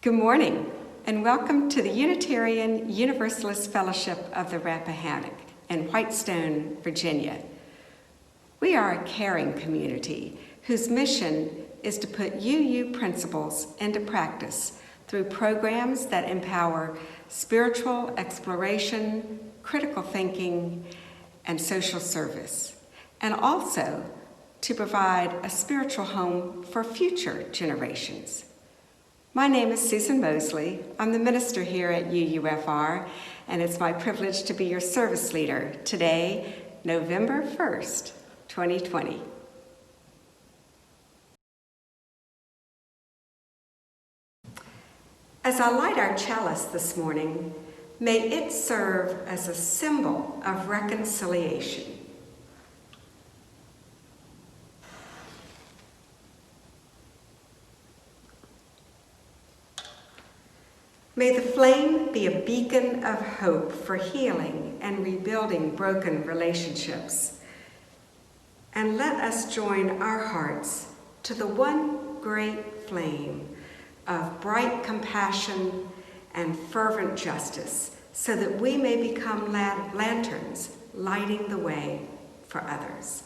Good morning, and welcome to the Unitarian Universalist Fellowship of the Rappahannock in Whitestone, Virginia. We are a caring community whose mission is to put UU principles into practice through programs that empower spiritual exploration, critical thinking, and social service, and also to provide a spiritual home for future generations. My name is Susan Mosley. I'm the minister here at UUFR, and it's my privilege to be your service leader today, November 1st, 2020. As I light our chalice this morning, may it serve as a symbol of reconciliation. May the flame be a beacon of hope for healing and rebuilding broken relationships. And let us join our hearts to the one great flame of bright compassion and fervent justice, so that we may become lanterns lighting the way for others.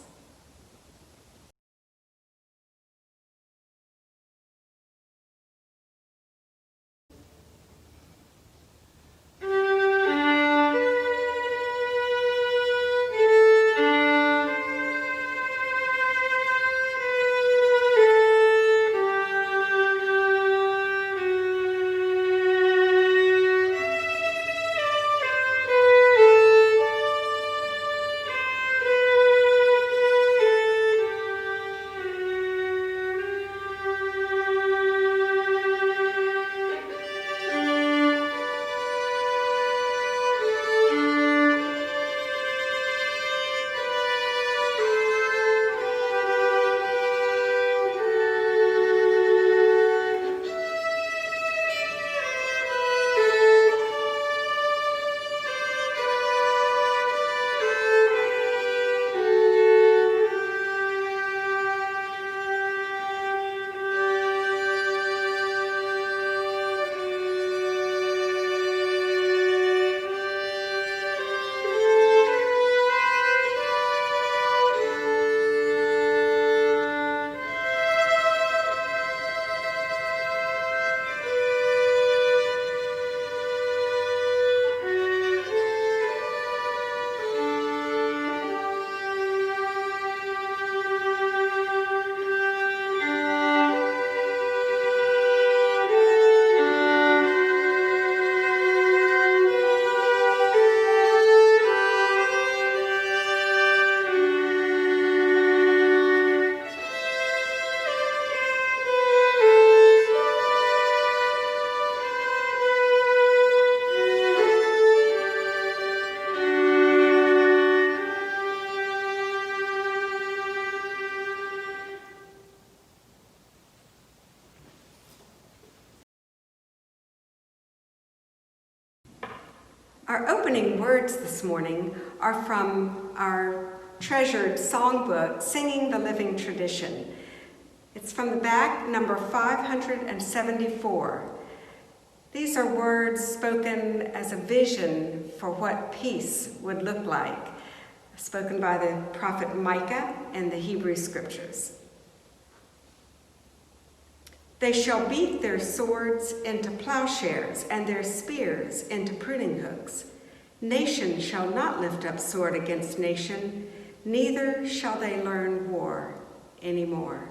Our opening words this morning are from our treasured songbook, Singing the Living Tradition. It's from the back, number 574. These are words spoken as a vision for what peace would look like, spoken by the prophet Micah in the Hebrew Scriptures. They shall beat their swords into plowshares and their spears into pruning hooks. Nation shall not lift up sword against nation, neither shall they learn war anymore.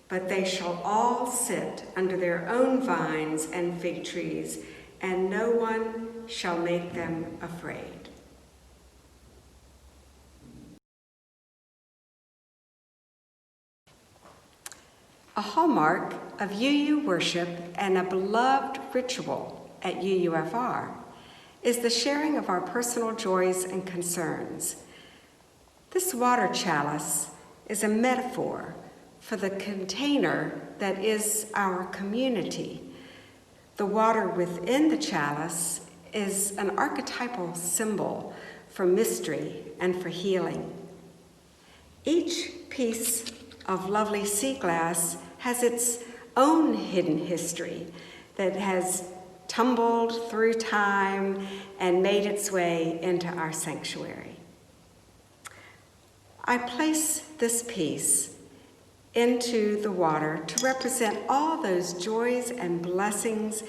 But they shall all sit under their own vines and fig trees, and no one shall make them afraid. A hallmark of UU worship and a beloved ritual at UUFR is the sharing of our personal joys and concerns. This water chalice is a metaphor for the container that is our community. The water within the chalice is an archetypal symbol for mystery and for healing. Each piece of lovely sea glass has its own hidden history that has tumbled through time and made its way into our sanctuary. I place this piece into the water to represent all those joys and blessings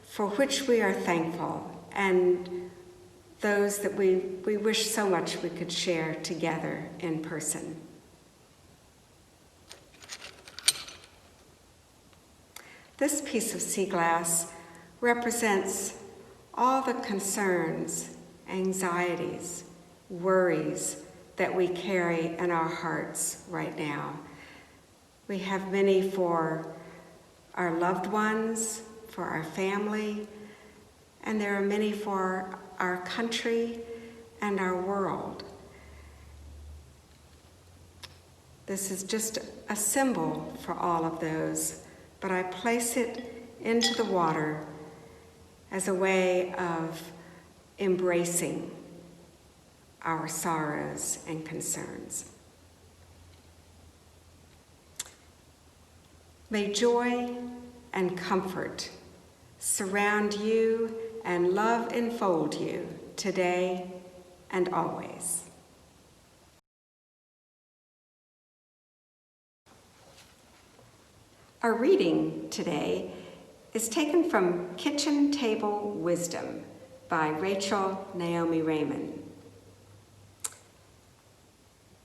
for which we are thankful, and those that we wish so much we could share together in person. This piece of sea glass represents all the concerns, anxieties, worries that we carry in our hearts right now. We have many for our loved ones, for our family, and there are many for our country and our world. This is just a symbol for all of those, but I place it into the water as a way of embracing our sorrows and concerns. May joy and comfort surround you and love enfold you today and always. Our reading today is taken from Kitchen Table Wisdom by Rachel Naomi Raymond.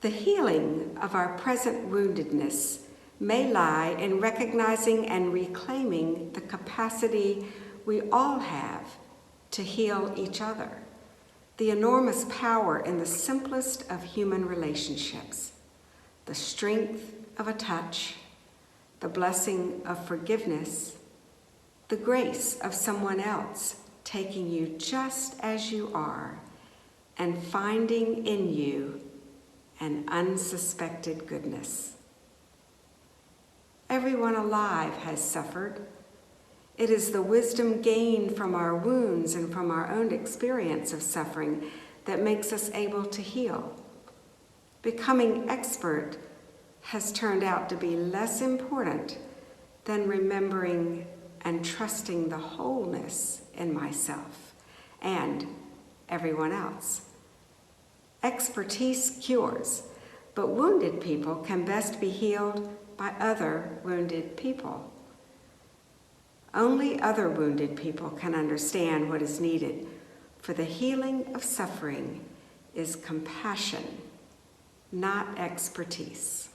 The healing of our present woundedness may lie in recognizing and reclaiming the capacity we all have to heal each other, the enormous power in the simplest of human relationships, the strength of a touch, the blessing of forgiveness, the grace of someone else taking you just as you are and finding in you an unsuspected goodness. Everyone alive has suffered. It is the wisdom gained from our wounds and from our own experience of suffering that makes us able to heal. Becoming expert has turned out to be less important than remembering and trusting the wholeness in myself and everyone else. Expertise cures, but wounded people can best be healed by other wounded people. Only other wounded people can understand what is needed, for the healing of suffering is compassion, not expertise.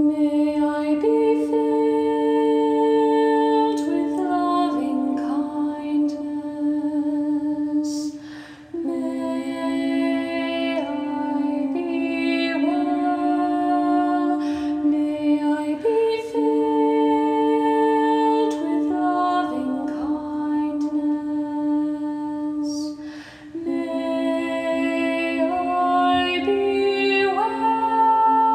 May I be filled with loving kindness. May I be well. May I be filled with loving kindness. May I be well.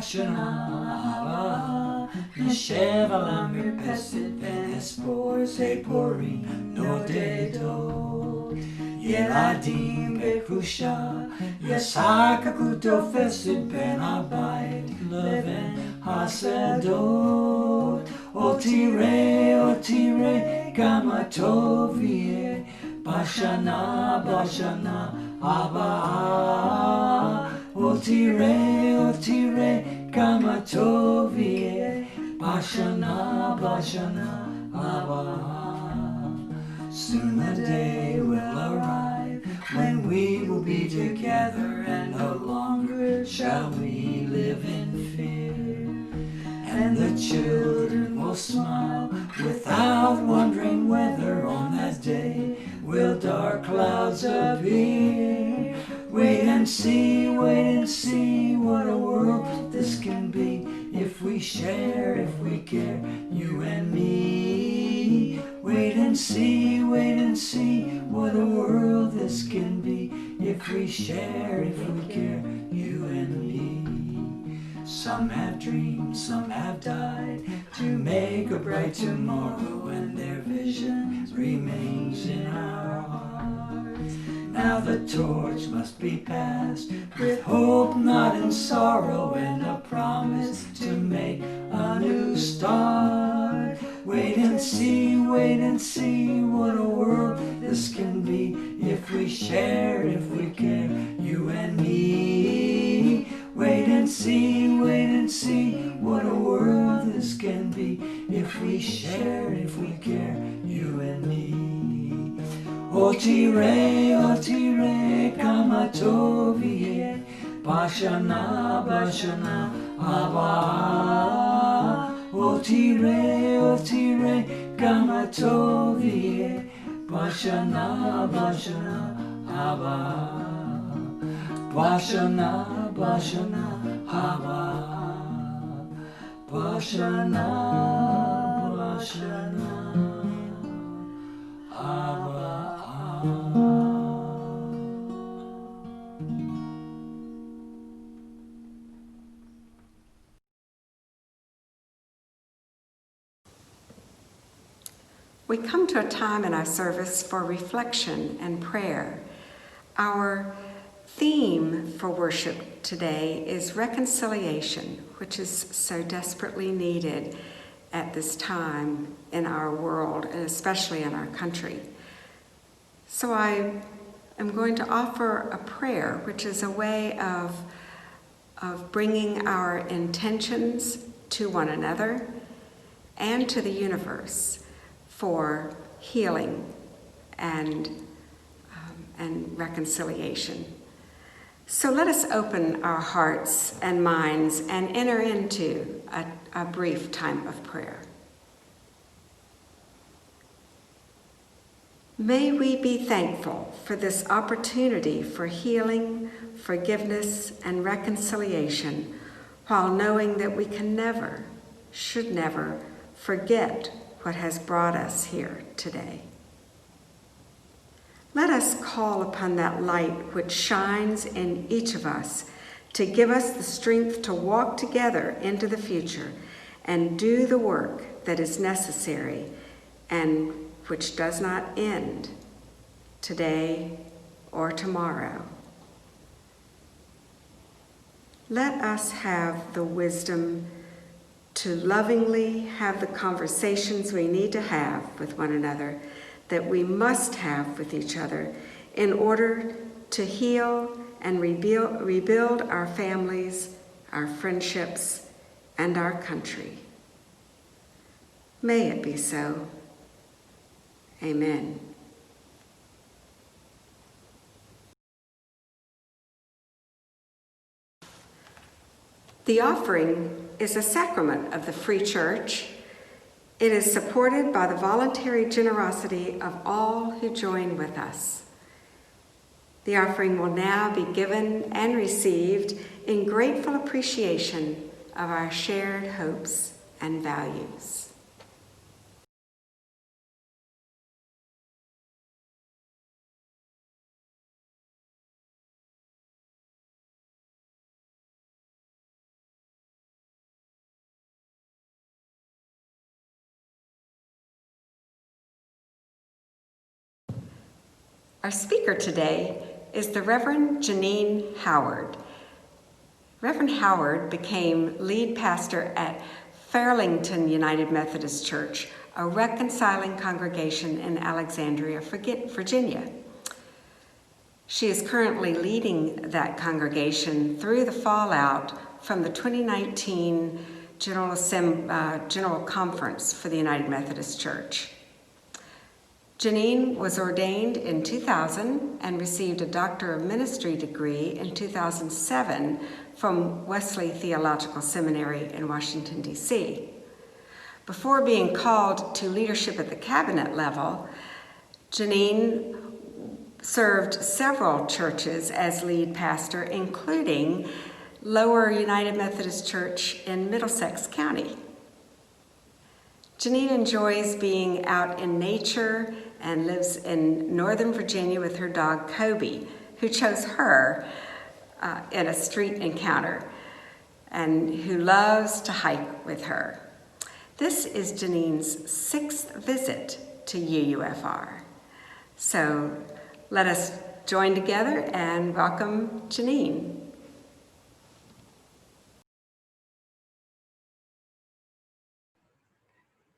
Bashana, Nesheva Mirpesit Venespor Zeporim Nodedo, Yeladim Bekrusha, Yasaka Kutofesit Ben Abayit Leven Hasedot, Otire, Gamatovie, Bashana, Abba, Otire, Gamatovie, Bashana, Abba. Soon the day will arrive when we will be together, and no longer shall we live in fear. And the children will smile without wondering whether on that day will dark clouds appear. Wait and see what a world this can be if we share, if we care, you and me. Wait and see what a world this can be if we share, if we care, you and me. Some have dreamed, some have died to make a bright tomorrow, and their vision remains in our hearts. Now the torch must be passed with hope, not in sorrow, and a promise to make a new start. Wait and see what a world this can be if we share, if we care, you and me. Wait and see what a world this can be if we share, if we care, you and me. Otire, Kamatovie, Bashana, Abba. Otire, Kamatovie, Bashana, Abba. Bashana, Abba. Bashana, Abba. We come to a time in our service for reflection and prayer. Our theme for worship today is reconciliation, which is so desperately needed at this time in our world, and especially in our country. So I am going to offer a prayer, which is a way of bringing our intentions to one another and to the universe for healing and reconciliation. So let us open our hearts and minds and enter into a brief time of prayer. May we be thankful for this opportunity for healing, forgiveness, and reconciliation, while knowing that we can never, should never, forget what has brought us here today. Let us call upon that light which shines in each of us to give us the strength to walk together into the future and do the work that is necessary and which does not end today or tomorrow. Let us have the wisdom to lovingly have the conversations we need to have with one another, that we must have with each other in order to heal and rebuild our families, our friendships, and our country. May it be so. Amen. The offering is a sacrament of the Free Church. It is supported by the voluntary generosity of all who join with us. The offering will now be given and received in grateful appreciation of our shared hopes and values. Our speaker today is the Reverend Janine Howard. Reverend Howard became lead pastor at Fairlington United Methodist Church, a reconciling congregation in Alexandria, Virginia. She is currently leading that congregation through the fallout from the 2019 General Conference for the United Methodist Church. Janine was ordained in 2000 and received a Doctor of Ministry degree in 2007 from Wesley Theological Seminary in Washington, D.C. Before being called to leadership at the cabinet level, Janine served several churches as lead pastor, including Lower United Methodist Church in Middlesex County. Janine enjoys being out in nature and lives in Northern Virginia with her dog Kobe, who chose her in a street encounter and who loves to hike with her. This is Janine's 6th visit to UUFR. So let us join together and welcome Janine.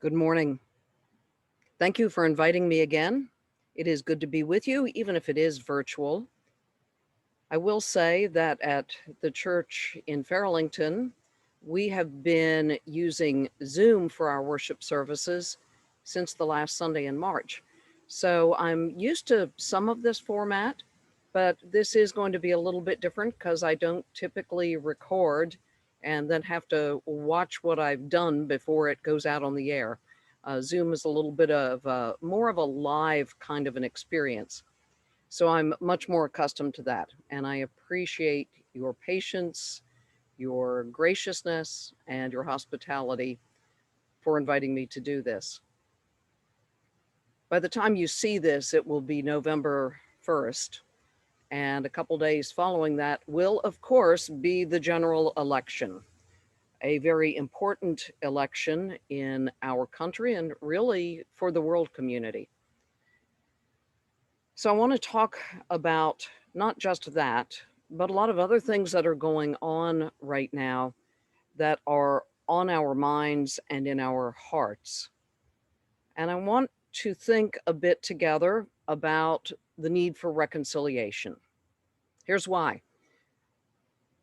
Good morning. Thank you for inviting me again. It is good to be with you, even if it is virtual. I will say that at the church in Fairlington, we have been using Zoom for our worship services since the last Sunday in March. So I'm used to some of this format, but this is going to be a little bit different because I don't typically record and then have to watch what I've done before it goes out on the air. Zoom is a little bit of more of a live kind of an experience. So I'm much more accustomed to that. And I appreciate your patience, your graciousness, and your hospitality for inviting me to do this. By the time you see this, it will be November 1st. And a couple days following that will, of course, be the general election, a very important election in our country and really for the world community. So I want to talk about not just that, but a lot of other things that are going on right now that are on our minds and in our hearts. And I want to think a bit together about the need for reconciliation. Here's why.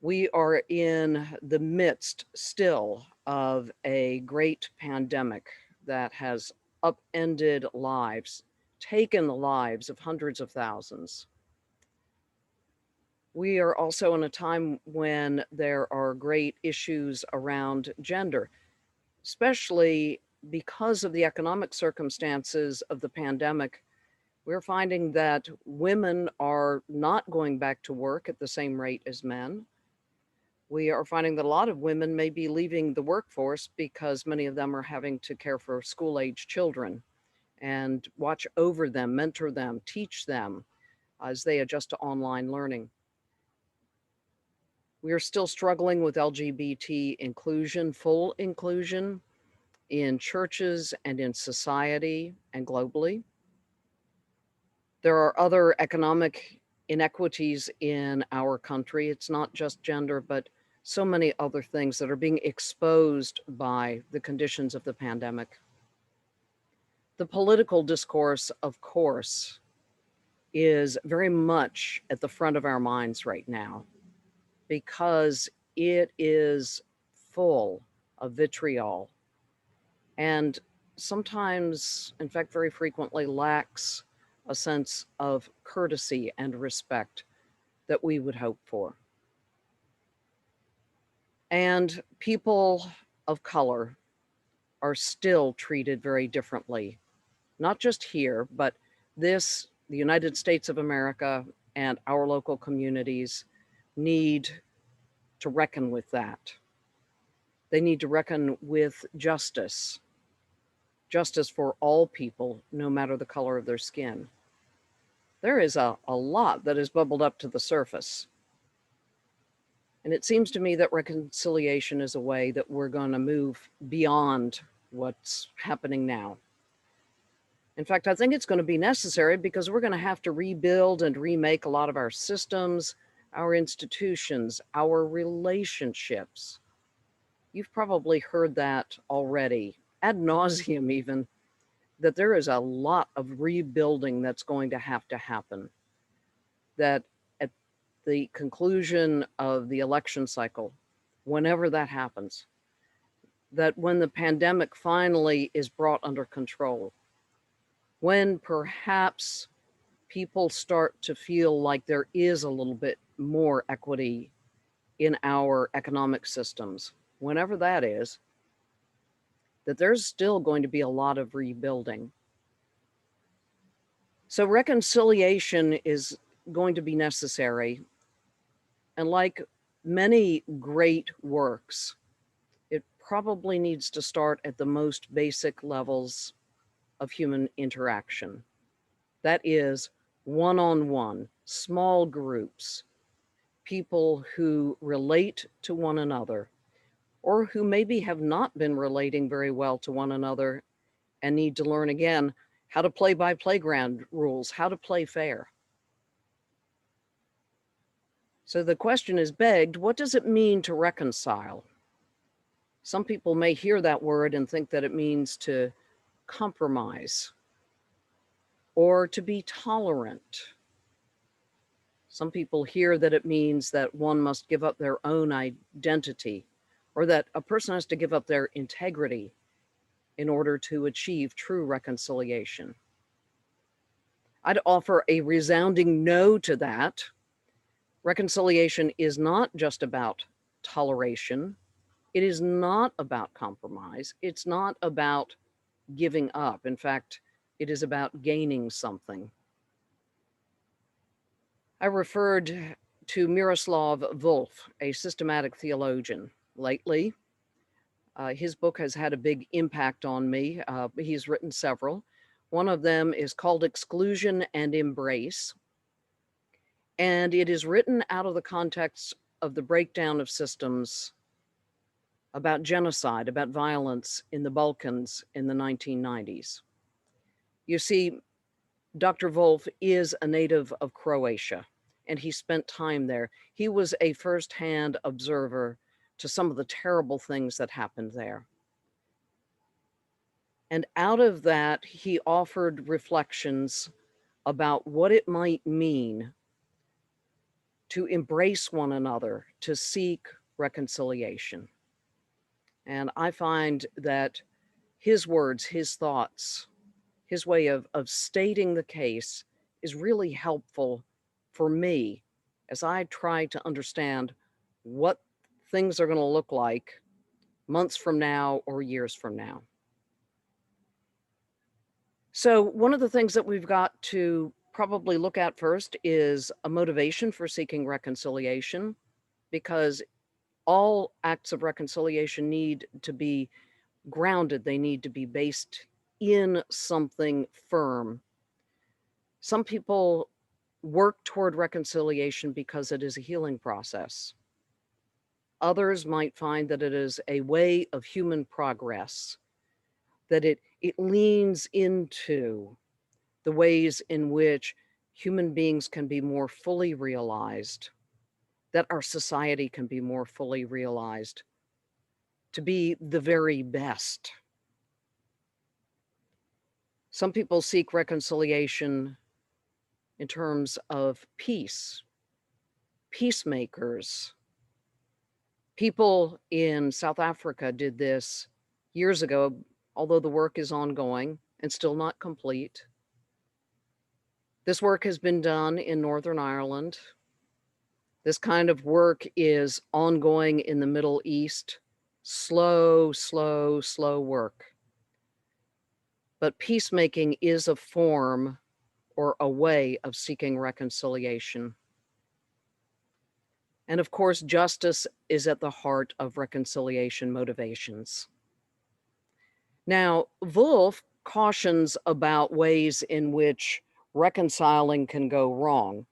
We are in the midst still of a great pandemic that has upended lives, taken the lives of hundreds of thousands. We are also in a time when there are great issues around gender, especially because of the economic circumstances of the pandemic. We're finding that women are not going back to work at the same rate as men. We are finding that a lot of women may be leaving the workforce because many of them are having to care for school-age children and watch over them, mentor them, teach them as they adjust to online learning. We are still struggling with LGBT inclusion, full inclusion in churches and in society and globally. There are other economic inequities in our country. It's not just gender, but so many other things that are being exposed by the conditions of the pandemic. The political discourse, of course, is very much at the front of our minds right now because it is full of vitriol and sometimes, in fact, very frequently lacks a sense of courtesy and respect that we would hope for. And people of color are still treated very differently, not just here, but the United States of America and our local communities need to reckon with that. They need to reckon with justice for all people, no matter the color of their skin. There is a lot that has bubbled up to the surface. And it seems to me that reconciliation is a way that we're going to move beyond what's happening now. In fact, I think it's going to be necessary because we're going to have to rebuild and remake a lot of our systems, our institutions, our relationships. You've probably heard that already, ad nauseum even, that there is a lot of rebuilding that's going to happen. That at the conclusion of the election cycle, whenever that happens, that when the pandemic finally is brought under control, when perhaps people start to feel like there is a little bit more equity in our economic systems, whenever that is, that there's still going to be a lot of rebuilding. So reconciliation is going to be necessary. And like many great works, it probably needs to start at the most basic levels of human interaction. That is one-on-one, small groups, people who relate to one another, or who maybe have not been relating very well to one another and need to learn again how to play by playground rules, how to play fair. So the question is begged, what does it mean to reconcile? Some people may hear that word and think that it means to compromise or to be tolerant. Some people hear that it means that one must give up their own identity, or that a person has to give up their integrity in order to achieve true reconciliation. I'd offer a resounding no to that. Reconciliation is not just about toleration. It is not about compromise. It's not about giving up. In fact, it is about gaining something. I referred to Miroslav Volf, a systematic theologian, lately. His book has had a big impact on me. He's written several. One of them is called Exclusion and Embrace. And it is written out of the context of the breakdown of systems about genocide, about violence in the Balkans in the 1990s. You see, Dr. Volf is a native of Croatia, and he spent time there. He was a firsthand observer to some of the terrible things that happened there. And out of that, he offered reflections about what it might mean to embrace one another, to seek reconciliation. And I find that his words, his thoughts, his way of stating the case is really helpful for me as I try to understand what things are going to look like months from now or years from now. So one of the things that we've got to probably look at first is a motivation for seeking reconciliation, because all acts of reconciliation need to be grounded. They need to be based in something firm. Some people work toward reconciliation because it is a healing process. Others might find that it is a way of human progress, that it leans into the ways in which human beings can be more fully realized, that our society can be more fully realized, to be the very best. Some people seek reconciliation in terms of peace, peacemakers. People in South Africa did this years ago, although the work is ongoing and still not complete. This work has been done in Northern Ireland. This kind of work is ongoing in the Middle East. Slow work. But peacemaking is a form or a way of seeking reconciliation. And of course, justice is at the heart of reconciliation motivations. Now, Wolf cautions about ways in which reconciling can go wrong.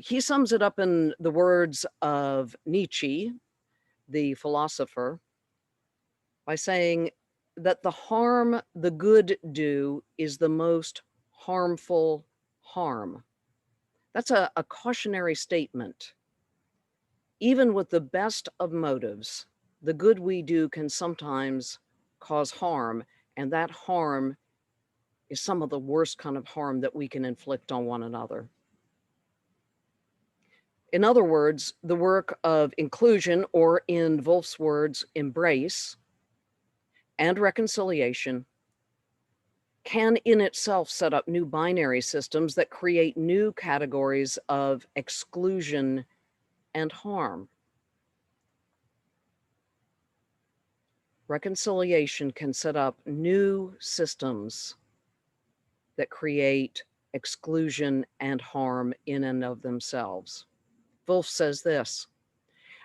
He sums it up in the words of Nietzsche, the philosopher, by saying, that the harm the good do is the most harmful harm. That's a cautionary statement. Even with the best of motives, the good we do can sometimes cause harm, and that harm is some of the worst kind of harm that we can inflict on one another. In other words, the work of inclusion, or in Wolf's words, embrace, and reconciliation can in itself set up new binary systems that create new categories of exclusion and harm. Reconciliation can set up new systems that create exclusion and harm in and of themselves. Wolf says this: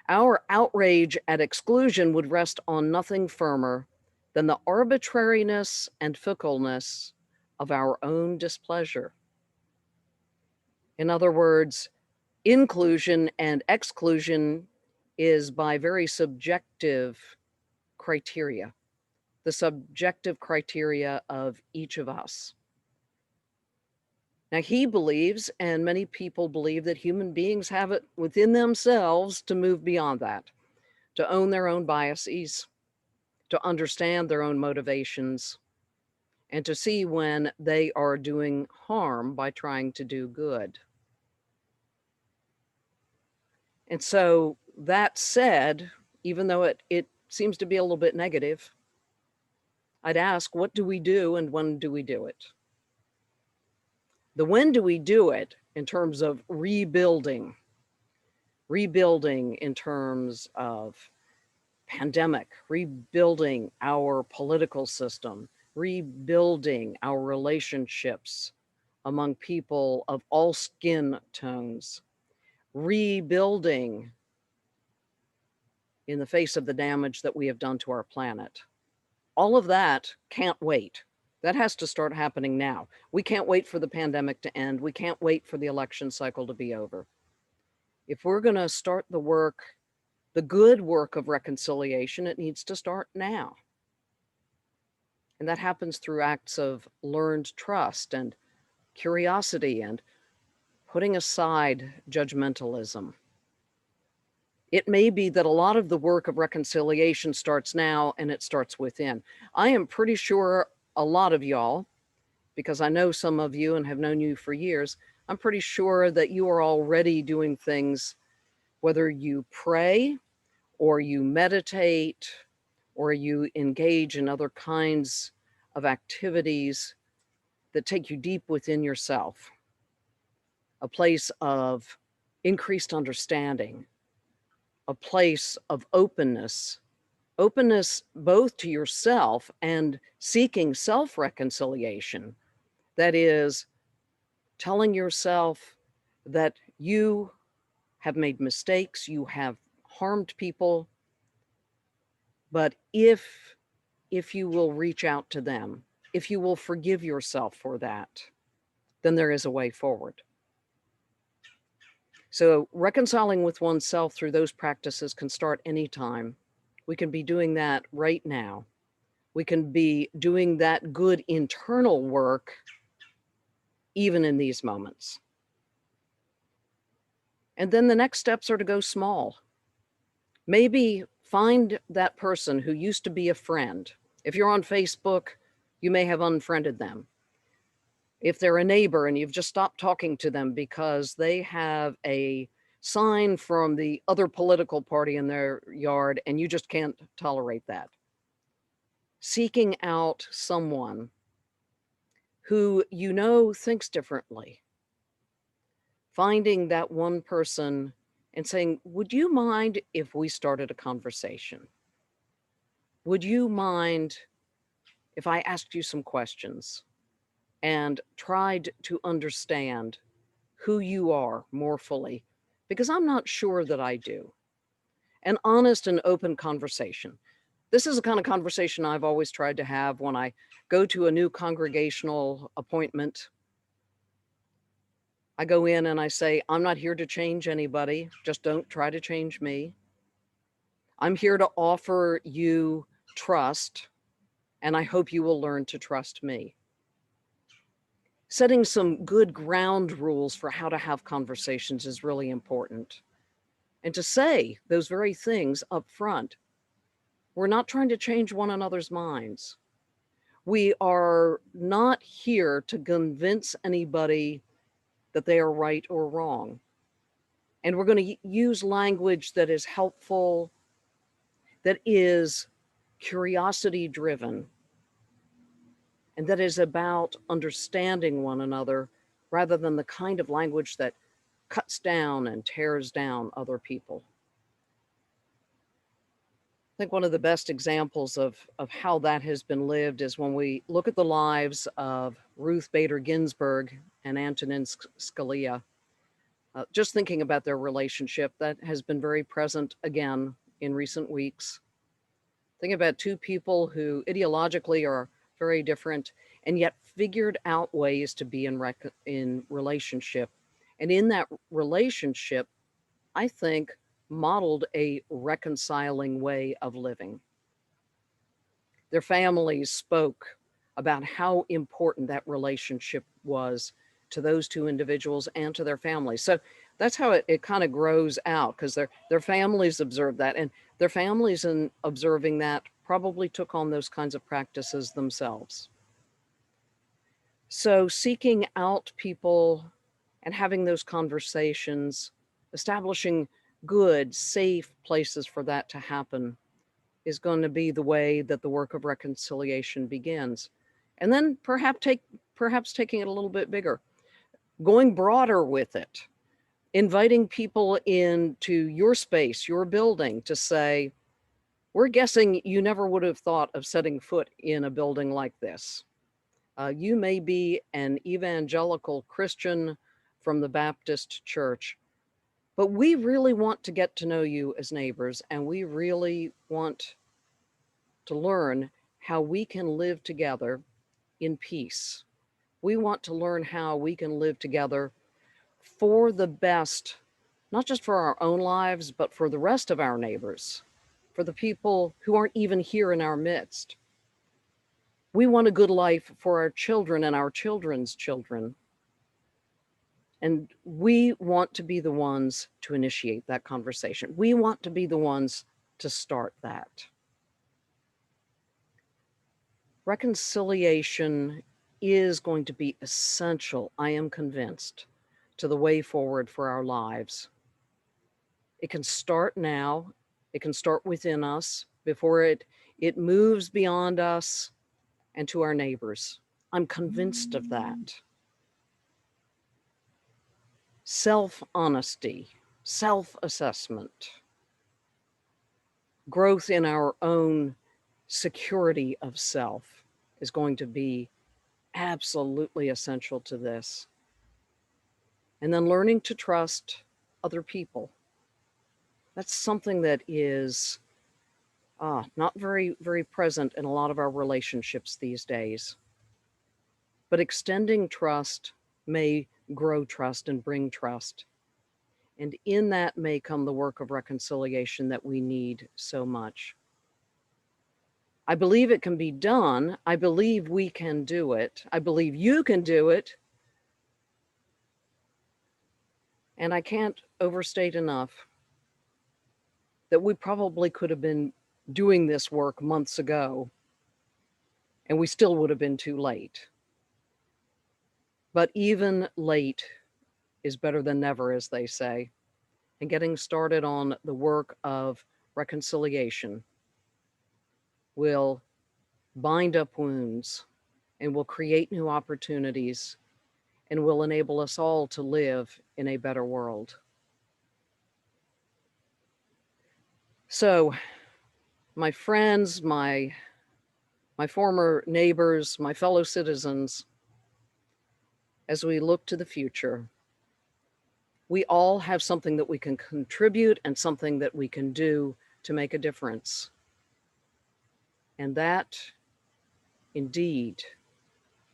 our outrage at exclusion would rest on nothing firmer than the arbitrariness and fickleness of our own displeasure. In other words, inclusion and exclusion is by very subjective criteria, the subjective criteria of each of us. Now, he believes, and many people believe, that human beings have it within themselves to move beyond that, to own their own biases, to understand their own motivations, and to see when they are doing harm by trying to do good. And so, that said, even though it seems to be a little bit negative, I'd ask, what do we do and when do we do it? The when do we do it in terms of rebuilding in terms of pandemic, rebuilding our political system, rebuilding our relationships among people of all skin tones, rebuilding in the face of the damage that we have done to our planet. All of that can't wait. That has to start happening now. We can't wait for the pandemic to end. We can't wait for the election cycle to be over. If we're going to start the work, the good work of reconciliation, it needs to start now. And that happens through acts of learned trust and curiosity and putting aside judgmentalism. It may be that a lot of the work of reconciliation starts now and it starts within. I am pretty sure a lot of y'all, because I know some of you and have known you for years, I'm pretty sure that you are already doing things, whether you pray or you meditate or you engage in other kinds of activities that take you deep within yourself, a place of increased understanding, a place of openness both to yourself and seeking self-reconciliation. That is, telling yourself that you have made mistakes, you have harmed people, but if you will reach out to them, if you will forgive yourself for that, then there is a way forward. So reconciling with oneself through those practices can start anytime. We can be doing that right now. We can be doing that good internal work even in these moments. And then the next steps are to go small. Maybe find that person who used to be a friend. If you're on Facebook, you may have unfriended them. If they're a neighbor and you've just stopped talking to them because they have a sign from the other political party in their yard and you just can't tolerate that. Seeking out someone who you know thinks differently. Finding that one person and saying, would you mind if we started a conversation? Would you mind if I asked you some questions and tried to understand who you are more fully? Because I'm not sure that I do. An honest and open conversation. This is the kind of conversation I've always tried to have when I go to a new congregational appointment. I go in and I say, I'm not here to change anybody. Just don't try to change me. I'm here to offer you trust and I hope you will learn to trust me. Setting some good ground rules for how to have conversations is really important. And to say those very things up front. We're not trying to change one another's minds. We are not here to convince anybody that they are right or wrong. And we're going to use language that is helpful, that is curiosity driven, and that is about understanding one another rather than the kind of language that cuts down and tears down other people. I think one of the best examples of how that has been lived is when we look at the lives of Ruth Bader Ginsburg and Antonin Scalia. Just thinking about their relationship, that has been very present again in recent weeks. Think about two people who ideologically are very different and yet figured out ways to be in relationship. And in that relationship, I think, modeled a reconciling way of living. Their families spoke about how important that relationship was to those two individuals and to their families. So that's how it kind of grows out, because their families observed that, and their families in observing that probably took on those kinds of practices themselves. So seeking out people and having those conversations, establishing good, safe places for that to happen is going to be the way that the work of reconciliation begins. And then perhaps taking it a little bit bigger, going broader with it, inviting people into your space, your building, to say, we're guessing you never would have thought of setting foot in a building like this. You may be an evangelical Christian from the Baptist church, but we really want to get to know you as neighbors, and we really want to learn how we can live together in peace. We want to learn how we can live together for the best, not just for our own lives, but for the rest of our neighbors, for the people who aren't even here in our midst. We want a good life for our children and our children's children. And we want to be the ones to initiate that conversation. We want to be the ones to start that. Reconciliation is going to be essential, I am convinced, to the way forward for our lives. It can start now. It can start within us before it moves beyond us and to our neighbors. I'm convinced of that. Self-honesty, self-assessment, growth in our own security of self is going to be absolutely essential to this. And then learning to trust other people. That's something that is not very, very present in a lot of our relationships these days. But extending trust may grow trust and bring trust. And in that may come the work of reconciliation that we need so much. I believe it can be done. I believe we can do it. I believe you can do it. And I can't overstate enough that we probably could have been doing this work months ago, and we still would have been too late. But even late is better than never, as they say. And getting started on the work of reconciliation will bind up wounds and will create new opportunities and will enable us all to live in a better world. So, my friends, my former neighbors, my fellow citizens, as we look to the future, we all have something that we can contribute and something that we can do to make a difference. And that, indeed,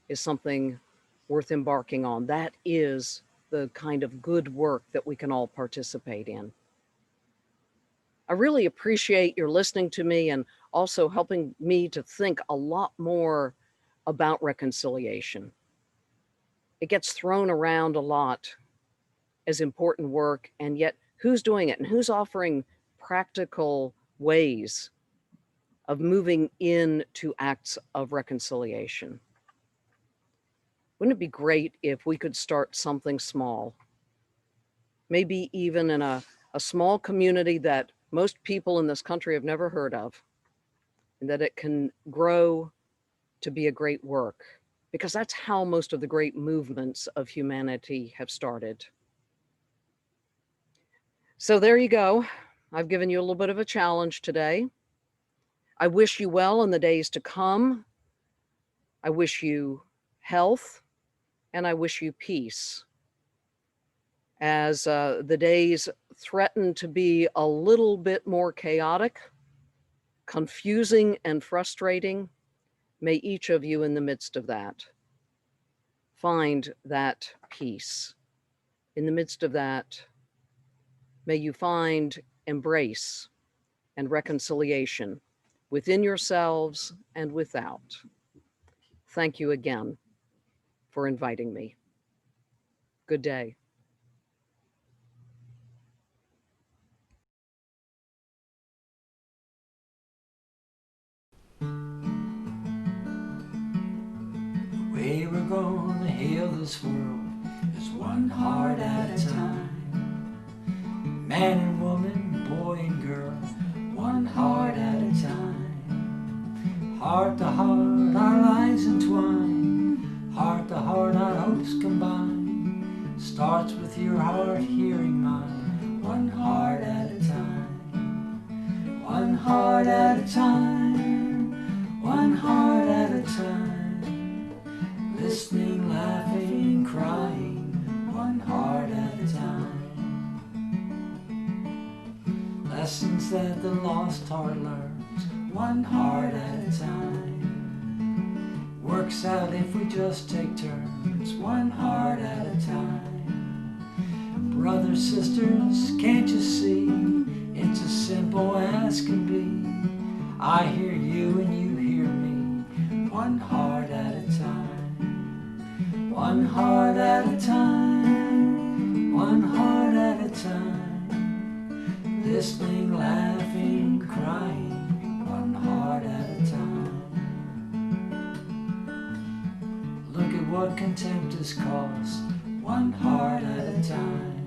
is something worth embarking on. That is the kind of good work that we can all participate in. I really appreciate your listening to me, and also helping me to think a lot more about reconciliation. It gets thrown around a lot as important work, and yet who's doing it and who's offering practical ways of moving into acts of reconciliation? Wouldn't it be great if we could start something small? Maybe even in a small community that most people in this country have never heard of, and that it can grow to be a great work, because that's how most of the great movements of humanity have started. So there you go. I've given you a little bit of a challenge today. I wish you well in the days to come. I wish you health, and I wish you peace. As the days threaten to be a little bit more chaotic, confusing, and frustrating, may each of you in the midst of that find that peace. In the midst of that, may you find embrace and reconciliation within yourselves and without. Thank you again for inviting me. Good day. The way we're gonna heal this world is one heart at a time. Man and woman, boy and girl, one heart at a time. Heart to heart, our lives entwine. Heart to heart, our hopes combine. Starts with your heart hearing mine. One heart at a time. One heart at a time. One heart at a time. Listening, laughing, crying. One heart at a time. Lessons that the lost heart learns, one heart at a time. Works out if we just take turns, one heart at a time. Brothers, sisters, can't you see? It's as simple as can be. I hear you and you hear me, one heart at a time. One heart at a time, one heart at a time. Listening, laughing, crying, one heart at a time. Look at what contempt has cost, one heart at a time.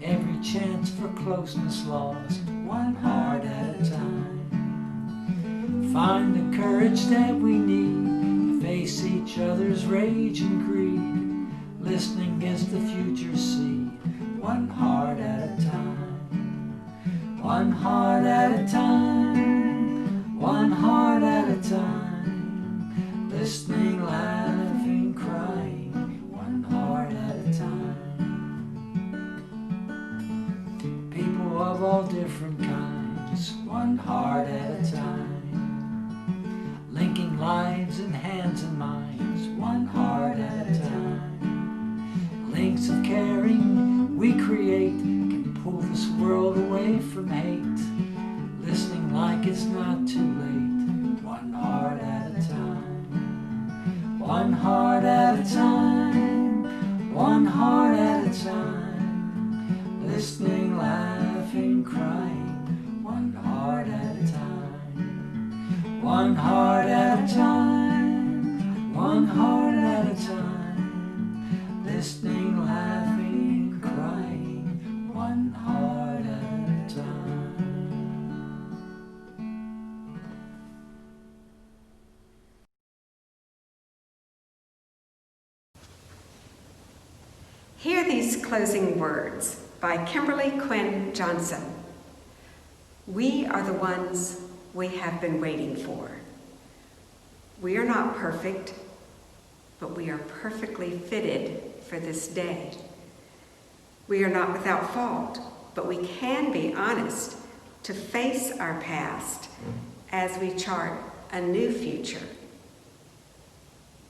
Every chance for closeness lost, one heart at a time. Find the courage that we need to face each other's rage and greed. Listening is the future seed, one heart at a time. One heart at a time, one heart at a time. Listening, laughing, crying, one heart at a time. People of all different kinds, one heart at a time. Linking lives and hands and minds, one heart at a time. Links of caring we create pull this world away from hate. Listening like it's not too late, one heart at a time. One heart at a time, one heart at a time. Listening, laughing, crying, one heart at a time. One heart at a time, one heart at a time. Listening, laughing, crying, one heart at a time. Hear these closing words by Kimberly Quinn Johnson. We are the ones we have been waiting for. We are not perfect, but we are perfectly fitted for this day. We are not without fault, but we can be honest to face our past as we chart a new future.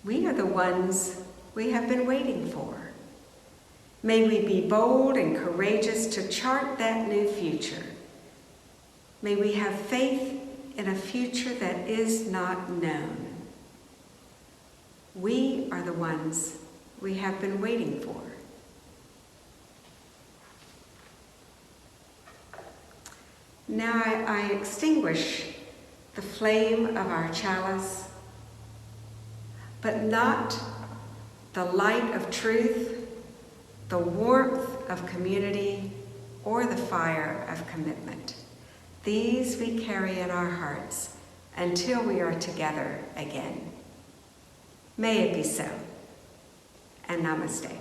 We are the ones we have been waiting for. May we be bold and courageous to chart that new future. May we have faith in a future that is not known. We are the ones we have been waiting for. Now I extinguish the flame of our chalice, but not the light of truth, the warmth of community, or the fire of commitment. These we carry in our hearts until we are together again. May it be so, and namaste.